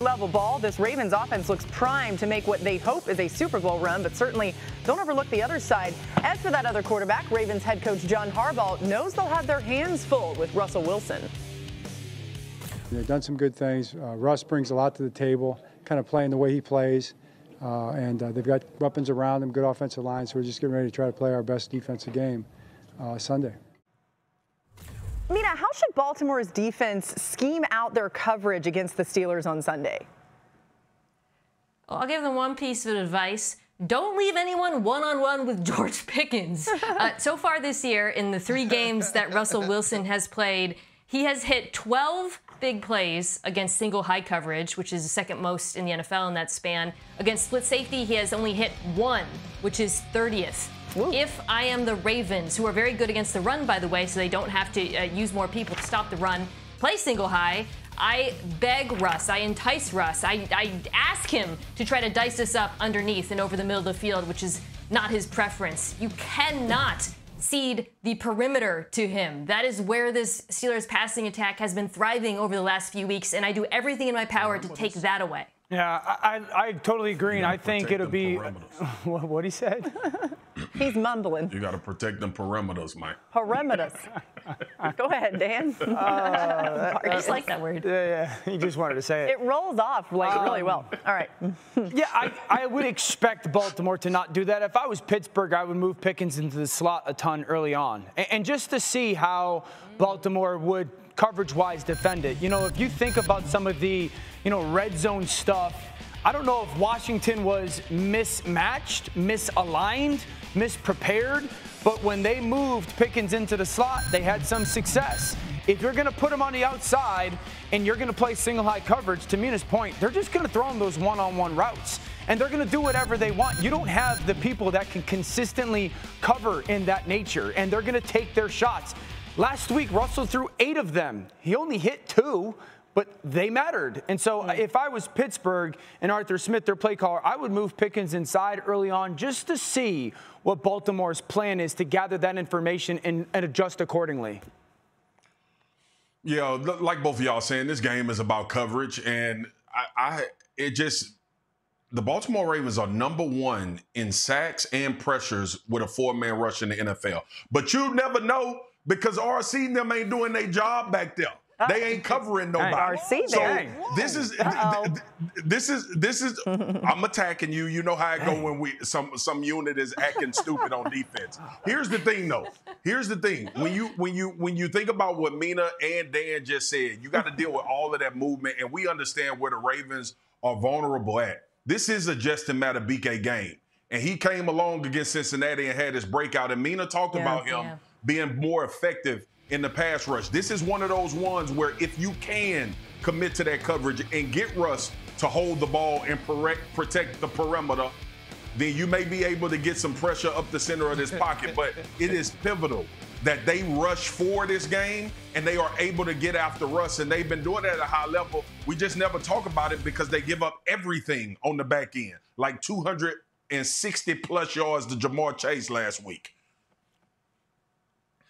Level ball, this Ravens offense looks primed to make what they hope is a Super Bowl run, but certainly don't overlook the other side. As for that other quarterback, Ravens head coach John Harbaugh knows they'll have their hands full with Russell Wilson. They've done some good things. Russ brings a lot to the table, kind of playing the way he plays, and they've got weapons around them, good offensive line, so we're just getting ready to try to play our best defensive game Sunday. Mina, how should Baltimore's defense scheme out their coverage against the Steelers on Sunday? Well, I'll give them one piece of advice. Don't leave anyone one-on-one with George Pickens. So far this year, in the 3 games that Russell Wilson has played, he has hit 12 big plays against single high coverage, which is the second most in the NFL in that span. Against split safety, he has only hit 1, which is 30th. Ooh. If I am the Ravens, who are very good against the run, by the way, so they don't have to use more people to stop the run, play single high, I beg Russ, I entice Russ, I ask him to try to dice this up underneath and over the middle of the field, which is not his preference. You cannot cede the perimeter to him. That is where this Steelers passing attack has been thriving over the last few weeks, and I do everything in my power to take that away. Yeah, I totally agree, and I think it'll be what he said. He's mumbling. You got to protect them perimeters, Mike. Perimeters. Go ahead, Dan. I just like that word. Yeah, he just wanted to say it. It rolls off like really well. All right. Yeah, I would expect Baltimore to not do that. If I was Pittsburgh, I would move Pickens into the slot a ton early on, and just to see how Baltimore would coverage-wise defend it. You know, if you think about some of the, red zone stuff, I don't know if Washington was mismatched, misaligned, misprepared, but when they moved Pickens into the slot, they had some success. If you're going to put him on the outside and you're going to play single high coverage, to Mina's point, they're just going to throw him those one-on-one routes. And they're going to do whatever they want. You don't have the people that can consistently cover in that nature, and they're going to take their shots. Last week, Russell threw 8 of them. He only hit 2, but they mattered. And so if I was Pittsburgh and Arthur Smith, their play caller, I would move Pickens inside early on just to see what Baltimore's plan is to gather that information and adjust accordingly. Yeah, like both of y'all saying, this game is about coverage, and the Baltimore Ravens are #1 in sacks and pressures with a 4-man rush in the NFL. But you never know, because RC and them ain't doing their job back there. They ain't covering nobody. RC there. So this is I'm attacking you. You know how it go when some unit is acting stupid on defense. Here's the thing though. Here's the thing. When you think about what Mina and Dan just said, you got to deal with all of that movement, and we understand where the Ravens are vulnerable at. This is a Justin Madubuike game, and he came along against Cincinnati and had his breakout, and Mina talked about him being more effective in the pass rush. This is one of those ones where if you can commit to that coverage and get Russ to hold the ball and protect the perimeter, then you may be able to get some pressure up the center of this pocket. But it is pivotal that they rush for this game and they are able to get after Russ, and they've been doing that at a high level. We just never talk about it because they give up everything on the back end, like 260-plus yards to Jamar Chase last week.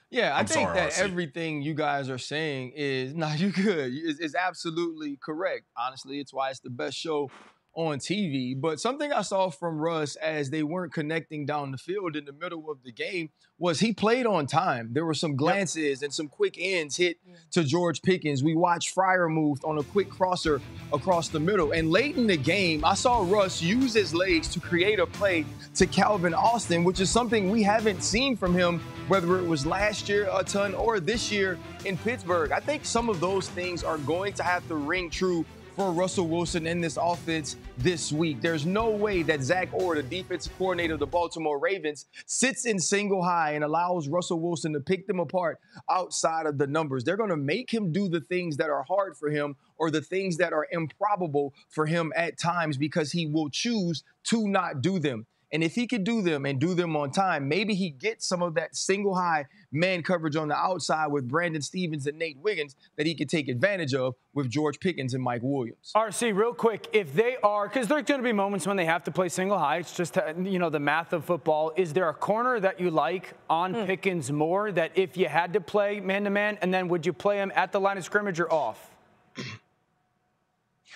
Yeah, I think that everything you guys are saying is, you're good, is absolutely correct. Honestly, it's why it's the best show on TV. But something I saw from Russ as they weren't connecting down the field in the middle of the game was he played on time. There were some glances and some quick ends hit to George Pickens. We watched Fryer move on a quick crosser across the middle. And late in the game, I saw Russ use his legs to create a play to Calvin Austin, which is something we haven't seen from him, whether it was last year a ton or this year in Pittsburgh. I think some of those things are going to have to ring true for Russell Wilson in this offense this week. There's no way that Zach Orr, the defensive coordinator of the Baltimore Ravens, sits in single high and allows Russell Wilson to pick them apart outside of the numbers. They're going to make him do the things that are hard for him or the things that are improbable for him at times because he will choose to not do them. And if he could do them and do them on time, maybe he gets some of that single high man coverage on the outside with Brandon Stevens and Nate Wiggins that he could take advantage of with George Pickens and Mike Williams. RC, real quick, if they are, because there are going to be moments when they have to play single high. It's just, the math of football. Is there a corner that you like on Pickens more that if you had to play man-to-man, and then would you play him at the line of scrimmage or off?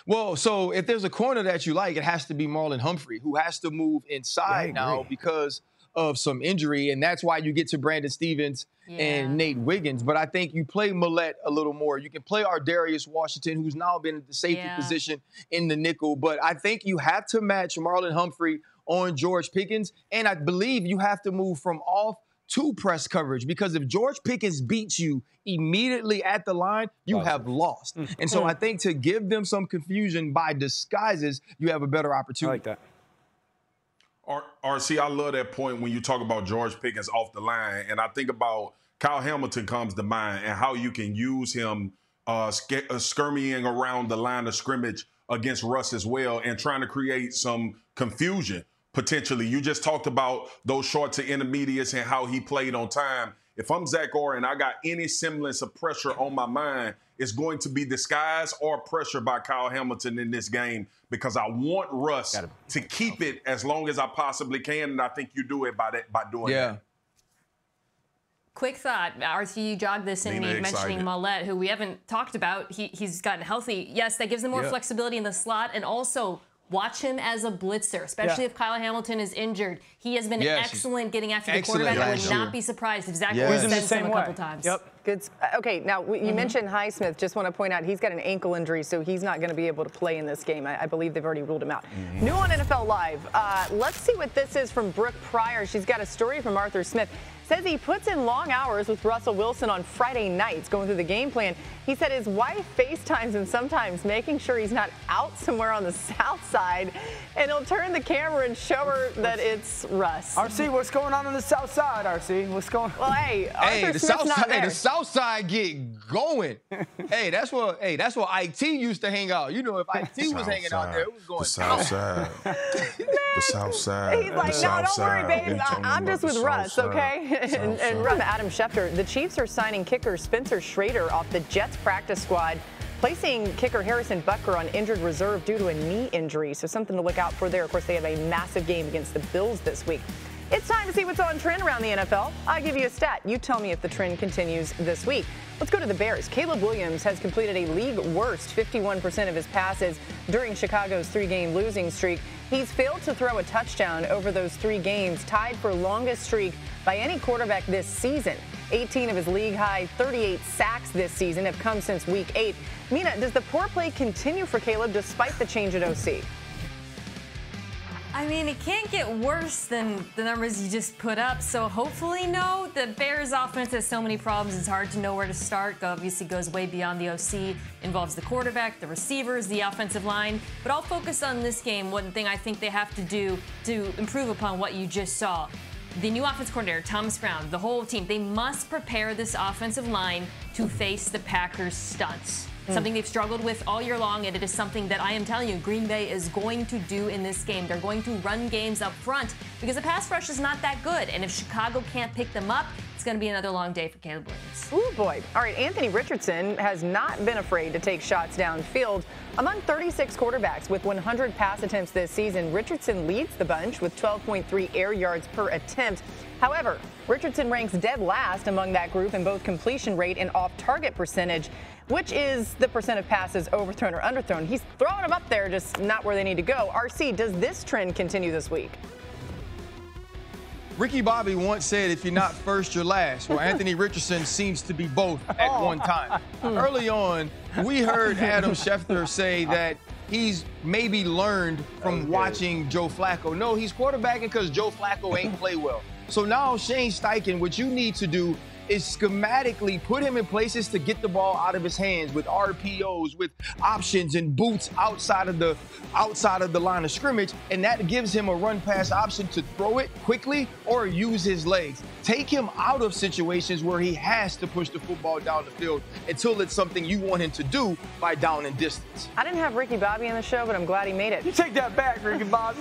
Well, so if there's a corner that you like, it has to be Marlon Humphrey, who has to move inside now because of some injury, and that's why you get to Brandon Stevens and Nate Wiggins. But I think you play Millette a little more. You can play Ardarius Washington, who's now been in the safety position in the nickel. But I think you have to match Marlon Humphrey on George Pickens, and I believe you have to move from off to press coverage, because if George Pickens beats you immediately at the line, you have lost. And so I think to give them some confusion by disguises, you have a better opportunity. I like that. RC, I love that point when you talk about George Pickens off the line. And I think about Kyle Hamilton comes to mind and how you can use him skirmying around the line of scrimmage against Russ as well and trying to create some confusion. Potentially. You just talked about those short to intermediates and how he played on time. If I'm Zach Orr and I got any semblance of pressure on my mind, it's going to be disguise or pressure by Kyle Hamilton in this game, because I want Russ to keep it as long as I possibly can, and I think you do it by doing that. Quick thought, RC, you jogged this in me mentioning Millette, who we haven't talked about. He's gotten healthy. Yes, that gives him more flexibility in the slot, and also watch him as a blitzer, especially if Kyle Hamilton is injured. He has been excellent getting after the quarterback. I would not be surprised if Zach Orr sends him a couple times. Good. Okay, now you mentioned Highsmith. Just want to point out he's got an ankle injury, so he's not going to be able to play in this game. I believe they've already ruled him out. New on NFL Live. Let's see what this is from Brooke Pryor. She's got a story from Arthur Smith. Says he puts in long hours with Russell Wilson on Friday nights going through the game plan. He said his wife FaceTimes him sometimes, making sure he's not out somewhere on the south side, and he'll turn the camera and show her that it's Russ. RC, what's going on the south side, RC? What's going on? Well, hey, Arthur Smith's not there. The south side get going. Hey, that's where IT used to hang out. You know, if IT was hanging out there, it was going down. The south side. The south side. He's like, no, don't worry, babe. I'm just with Russ, okay? And from Adam Schefter, the Chiefs are signing kicker Spencer Schrader off the Jets practice squad, placing kicker Harrison Butker on injured reserve due to a knee injury. So something to look out for there. Of course, they have a massive game against the Bills this week. It's time to see what's on trend around the NFL. I'll give you a stat. You tell me if the trend continues this week. Let's go to the Bears. Caleb Williams has completed a league-worst 51% of his passes during Chicago's 3-game losing streak. He's failed to throw a touchdown over those 3 games, tied for longest streak by any quarterback this season. 18 of his league-high 38 sacks this season have come since Week 8. Mina, does the poor play continue for Caleb despite the change at OC? I mean, it can't get worse than the numbers you just put up, so hopefully no. The Bears offense has so many problems, it's hard to know where to start. Obviously goes way beyond the OC, involves the quarterback, the receivers, the offensive line. But I'll focus on this game. One thing I think they have to do to improve upon what you just saw. The new offense coordinator, Thomas Brown, the whole team, they must prepare this offensive line to face the Packers' stunts. Something they've struggled with all year long, and it is something that I am telling you Green Bay is going to do in this game. They're going to run games up front because the pass rush is not that good, and if Chicago can't pick them up, it's going to be another long day for Caleb Williams. Ooh, boy. All right, Anthony Richardson has not been afraid to take shots downfield. Among 36 quarterbacks with 100 pass attempts this season, Richardson leads the bunch with 12.3 air yards per attempt. However, Richardson ranks dead last among that group in both completion rate and off-target percentage, which is the percent of passes overthrown or underthrown. He's throwing them up there, just not where they need to go. RC, does this trend continue this week? Ricky Bobby once said, if you're not first, you're last. Well, Anthony Richardson seems to be both at one time. Early on, we heard Adam Schefter say that he's maybe learned from watching Joe Flacco. No, he's quarterbacking because Joe Flacco ain't play well. So now Shane Steichen, what you need to do is schematically put him in places to get the ball out of his hands with RPOs, with options and boots outside of the line of scrimmage, and that gives him a run pass option to throw it quickly or use his legs. Take him out of situations where he has to push the football down the field until it's something you want him to do by down and distance. I didn't have Ricky Bobby in the show, but I'm glad he made it. You take that back, Ricky Bobby.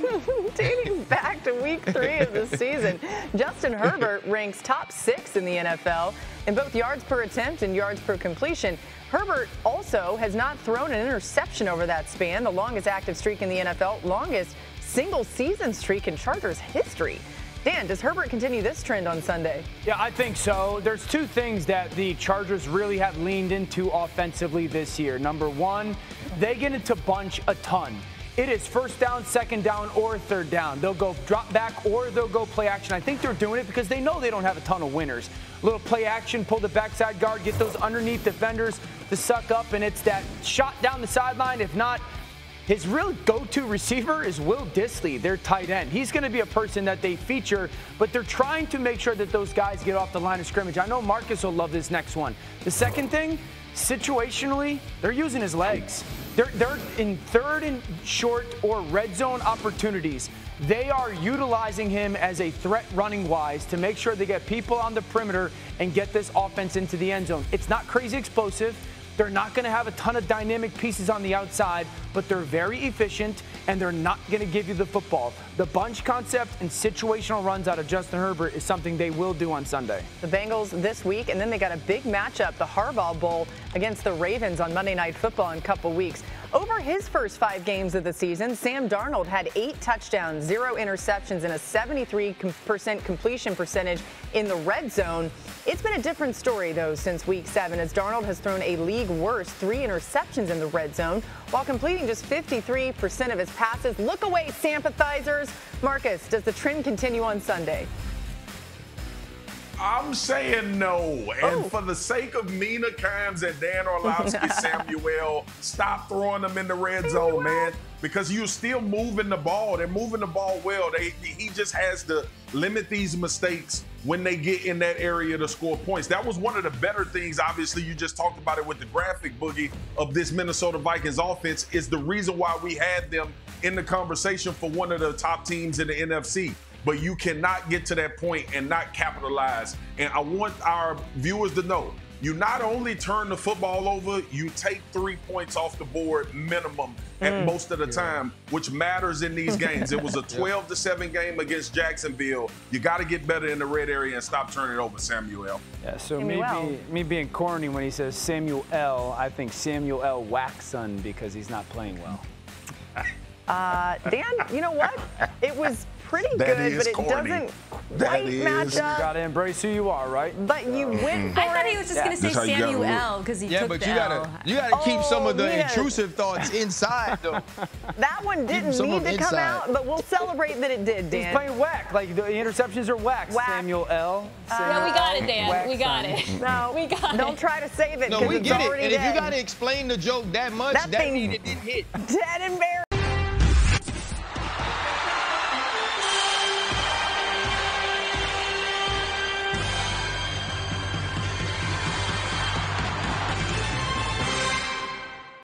Dating back to week 3 of the season, Justin Herbert ranks top 6 in the NFL in both yards per attempt and yards per completion. Herbert also has not thrown an interception over that span, the longest active streak in the NFL, longest single season streak in Chargers history. Dan, does Herbert continue this trend on Sunday? Yeah, I think so. There's two things that the Chargers really have leaned into offensively this year. Number one, they get into bunch a ton. It is first down, second down, or third down. They'll go drop back or they'll go play action. I think they're doing it because they know they don't have a ton of winners. A little play action, pull the backside guard, get those underneath defenders to suck up, and it's that shot down the sideline. If not, his real go-to receiver is Will Dissly, their tight end. He's going to be a person that they feature, but they're trying to make sure that those guys get off the line of scrimmage. I know Marcus will love this next one. The second thing, situationally, they're using his legs. They're in third and short or red zone opportunities. They are utilizing him as a threat running-wise to make sure they get people on the perimeter and get this offense into the end zone. It's not crazy explosive. They're not going to have a ton of dynamic pieces on the outside, but they're very efficient, and they're not going to give you the football. The bunch concept and situational runs out of Justin Herbert is something they will do on Sunday. The Bengals this week, and then they got a big matchup, the Harbaugh Bowl against the Ravens on Monday Night Football in a couple weeks. Over his first 5 games of the season, Sam Darnold had 8 touchdowns, 0 interceptions, and a 73% completion percentage in the red zone. It's been a different story, though, since Week 7, as Darnold has thrown a league-worst 3 interceptions in the red zone while completing just 53% of his passes. Look away, sympathizers. Marcus, does the trend continue on Sunday? I'm saying no. And for the sake of Mina Kimes and Dan Orlovsky, Samuel, stop throwing them in the red zone, man. Because you're still moving the ball. They're moving the ball well. He just has to limit these mistakes when they get in that area to score points. That was one of the better things, obviously, you just talked about it with the graphic, Boogie, of this Minnesota Vikings offense, is the reason why we had them in the conversation for one of the top teams in the NFC. But you cannot get to that point and not capitalize. And I want our viewers to know, you not only turn the football over, you take 3 points off the board minimum at most of the time, which matters in these games. It was a 12-7 game against Jacksonville. You got to get better in the red area and stop turning it over, Samuel. Yeah, so me being corny when he says Samuel L., I think Samuel L. Waxson because he's not playing well. Dan, you know what? It was pretty That good, is but it corny. doesn't That quite is. match You up. got to embrace who you are, right? But you went for I thought it. he was just going to say That's how you gotta Samuel look. L. because he took but the you L. gotta keep some of the Mina. intrusive thoughts inside, though. That one didn't some need of to come inside. out, but we'll celebrate that it did, Dan. He's playing whack. Like the interceptions are whack. Whack. Samuel L. Yeah, we got it, Dan. We got it. No, We got don't it. try to save it No, because we it's get it. already And if you dead. gotta explain the joke that much, That that thing- means it didn't hit. Dead and buried.